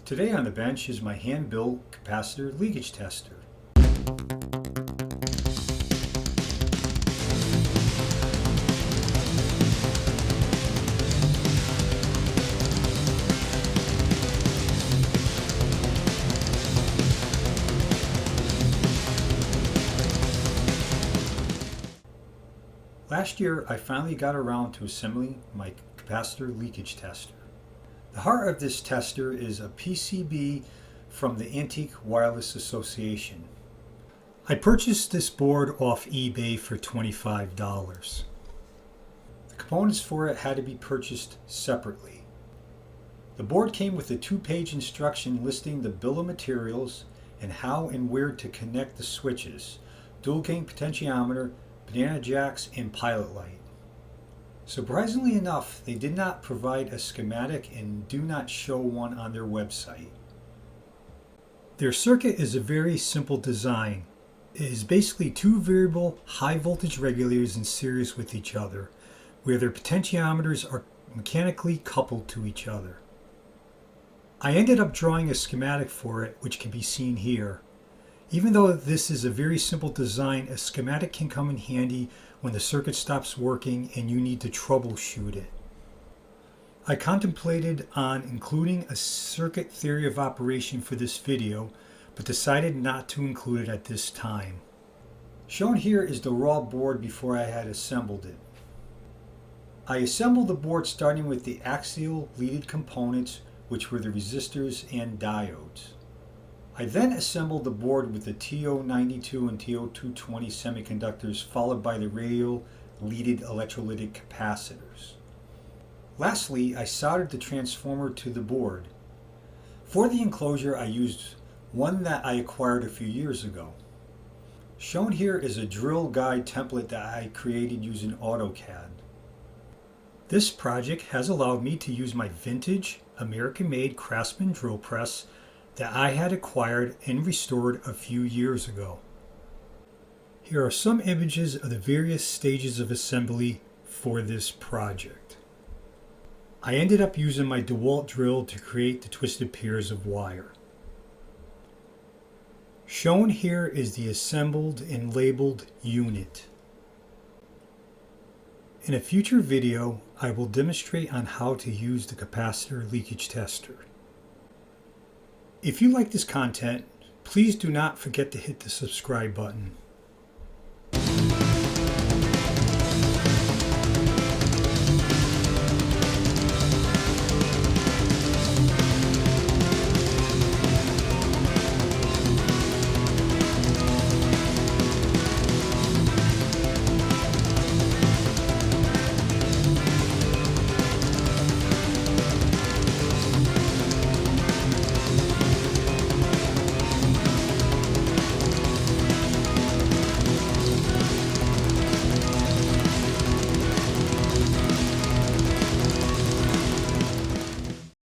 Today on the bench is my hand-built capacitor leakage tester. Last year, I finally got around to assembling my capacitor leakage tester. The heart of this tester is a PCB from the Antique Wireless Association. I purchased this board off eBay for $25. The components for it had to be purchased separately. The board came with a 2-page instruction listing the bill of materials and how and where to connect the switches, dual gain potentiometer, banana jacks, and pilot light. Surprisingly enough, they did not provide a schematic and do not show one on their website. Their circuit is a very simple design. It is basically 2 variable high voltage regulators in series with each other, where their potentiometers are mechanically coupled to each other. I ended up drawing a schematic for it, which can be seen here. Even though this is a very simple design, a schematic can come in handy when the circuit stops working and you need to troubleshoot it. I contemplated on including a circuit theory of operation for this video, but decided not to include it at this time. Shown here is the raw board before I had assembled it. I assembled the board starting with the axial leaded components, which were the resistors and diodes. I then assembled the board with the TO92 and TO220 semiconductors, followed by the radial leaded electrolytic capacitors. Lastly, I soldered the transformer to the board. For the enclosure, I used one that I acquired a few years ago. Shown here is a drill guide template that I created using AutoCAD. This project has allowed me to use my vintage American-made Craftsman drill press that I had acquired and restored a few years ago. Here are some images of the various stages of assembly for this project. I ended up using my DeWalt drill to create the twisted pairs of wire. Shown here is the assembled and labeled unit. In a future video, I will demonstrate on how to use the capacitor leakage tester. If you like this content, please do not forget to hit the subscribe button.